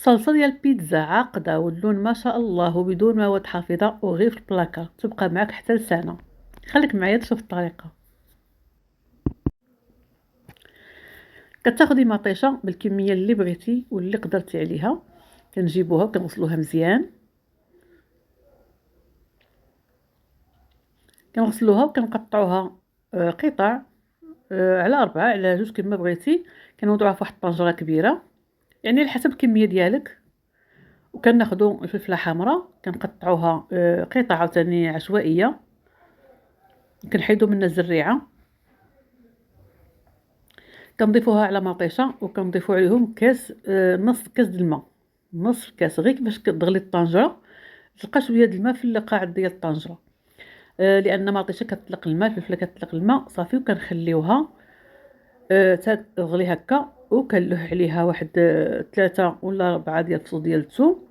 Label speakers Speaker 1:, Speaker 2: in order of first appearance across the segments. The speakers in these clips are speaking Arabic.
Speaker 1: صلصة ديال البيتزا عاقدة واللون ما شاء الله وبدون مواد حافظة وغير في البلاكار تبقى معك حتى لسنة. خليك معايا تشوف الطريقة. كتاخدي مطيشه بالكميه اللي بغيتي واللي قدرتي عليها، كنجيبوها وكنغسلوها مزيان، وكنقطعوها قطع على 4 على 2 كما بغيتي. كنوضعوها في واحد الطنجره كبيره يعني على حسب الكميه ديالك. وكناخذوا الفلفله حمراء كنقطعوها قطع عاوتاني عشوائيه، كنحيدوا منها الزريعه، كنضيفوها على مطيشه وكنضيفوا عليهم كاس نص كاس د الماء، نص كاس غير كيفاش كتغلي الطنجره تلقى شويه د الماء في القاعد ديال الطنجره. لان مطيشه كتطلق الماء، الفلفله كتطلق الماء صافي، وكنخليوها تغلي هكا، وكنلوح عليها واحد 3 ولا 4 ديال الفصوص ديال الثوم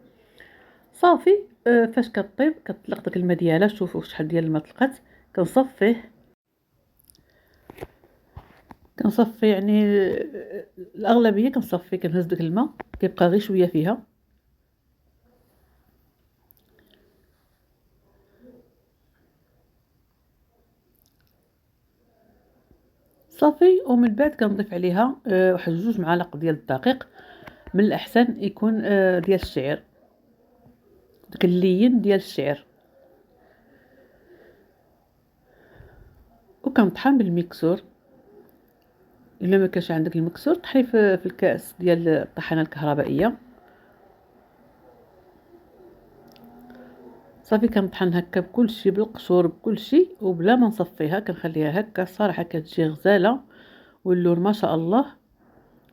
Speaker 1: صافي. فاش كطيب كتطلق داك الماء ديالها، شوفوا شحال ديال الماء طلقت. كنصفي يعني الاغلبيه كنصفي، كنهز داك الماء كيبقى غير شويه فيها. صافي، ومن بعد كنضيف عليها واحد 2 معالق ديال الدقيق، من الاحسن يكون ديال الشعير، داك اللين ديال الشعير، وكنطحن بالميكسور. الا ما كانش عندك المكسور طحني في الكاس ديال الطحانه الكهربائيه. صافي كنطحن هكا بكلشي، بالقشور بكلشي، وبلا ما نصفيها كنخليها هكا. الصراحه كتجي غزاله واللون ما شاء الله،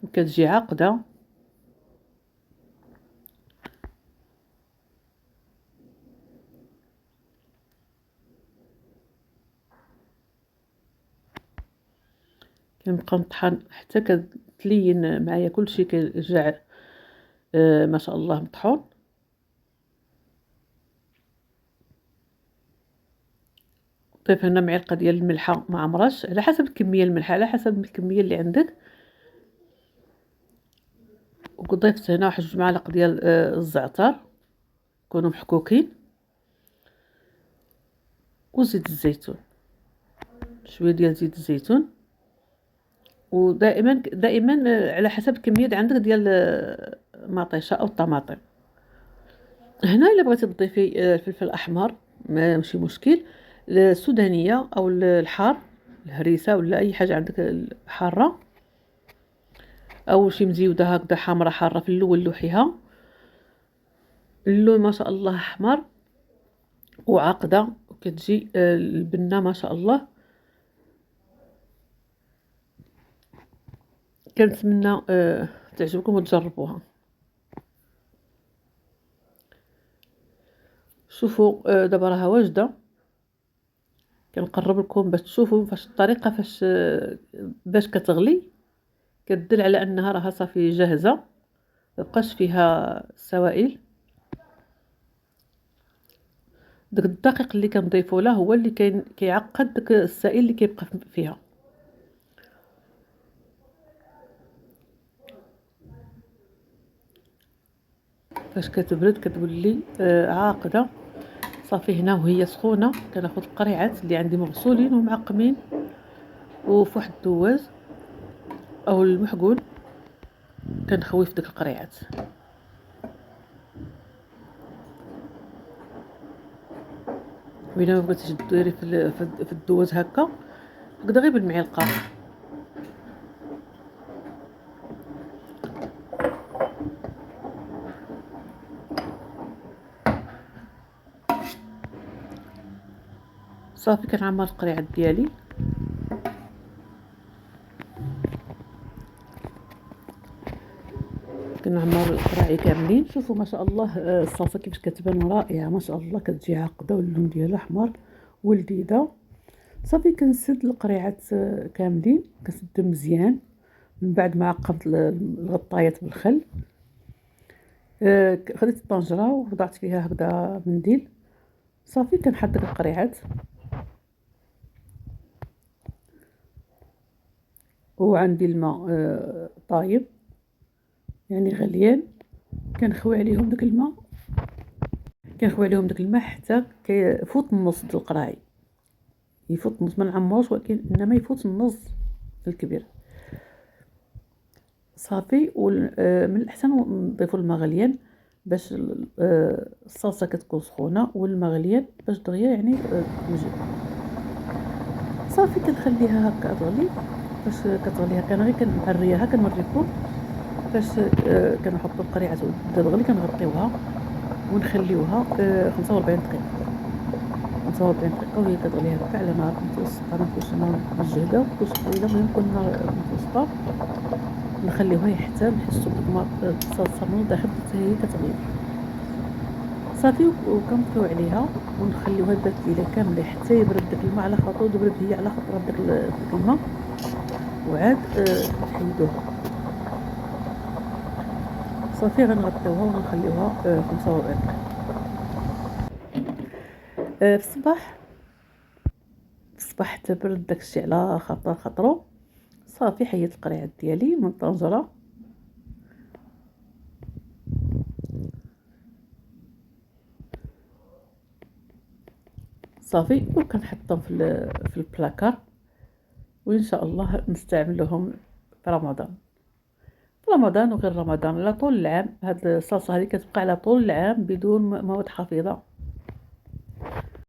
Speaker 1: وكتجي عاقده. كنبقى نطحن حتى كتلين معايا كلشي، كيرجع ما شاء الله مطحون. ضيف هنا معلقه ديال الملحه ما عمرش، على حسب الكميه الملحه، على حسب الكميه اللي عندك. وضيفت هنا واحد 2 معالق ديال الزعتر يكونوا محكوكين، وزيت الزيتون، شويه ديال زيت الزيتون. ودائما دائما على حسب الكميه اللي عندك ديال المطيشه او الطماطم. هنا الا بغيتي تضيفي الفلفل الاحمر ماشي مشكل، السودانيه او الحار، الهريسه ولا اي حاجه عندك حاره، او شي مزيوده هكذا حمراء حاره في الاول لوحيها. اللون ما شاء الله احمر وعاقده، وكتجي البنه ما شاء الله. كنتمنى تعجبكم وتجربوها. شوفوا دابا راها واجده. كنقرب لكم باش تشوفوا فاش الطريقه فاش باش كتغلي، كتدل على انها راها صافي جاهزه، مبقاش فيها سوائل. داك الدقيق اللي كنضيفوا له هو اللي كيعقد داك السائل اللي كيبقى فيها. فاش كتبرد كتولي عاقده صافي. هنا وهي سخونه كناخذ القريعات اللي عندي مغسولين ومعقمين وفي واحد الدواز او المحقول، كنخوي في ديك القريعات. وإلا ما بغيتيش ديري في الدواز هكا، تقدري غير بالمعلقه. صافي كنعمر القريعات ديالي. كنعمر القراعي كاملين. شوفوا ما شاء الله الصلصه كيفاش كتبان رائعه ما شاء الله، كتجي عاقده واللون ديالها احمر ولذيذه. صافي كنسد القريعات كاملين، كنسدهم مزيان من بعد ما عقمت الغطايات بالخل. خديت الطنجره ووضعت فيها هكذا منديل. صافي كنحط ديك القريعات، وعندي الماء طايب يعني غليان. كنخوي عليهم داك الماء، حتى كيفوت النص ديال القراعي، يفوت النص، ما نعمروش ولكن انما يفوت النص الكبير صافي. من الاحسن نضيفوا الماء غليان باش الصلصه كتكون سخونه، والماء غليان باش دغيا يعني توجد. صافي كنخليها هكا تغلي، باش كتغلي هكا انا غير كنعريها كنوريكم باش كنحطوا القريعه تغلي، كنغطيوها ونخليوها 45 دقيقه. 45 دقيقه وهي كتغلي هكا على نار متوسطه، ما فيهاش نار مجهده وكلشي طويله، المهم تكون النار متوسطه. نخليوها حتى نحسوا بلي الصلصه من الداخل حتى هي كتغلي صافي. وكنطفيو عليها ونخليوها داك الليله كامله حتى يبرد داك الماء على خاطر يبرد هي على خاطر داك الماء، وعاد نحيدوها صافي. غنغطيوها ونخليوها 45 دقيقه. في الصباح حتى برد داكشي على خاطرو صافي. حيدت القريعات ديالي من الطنجره صافي، وكنحطهم في البلاكار، وان شاء الله نستعملهم في رمضان وغير رمضان، على طول العام. هاد الصلصه هذه كتبقى على طول العام بدون مواد حافظه.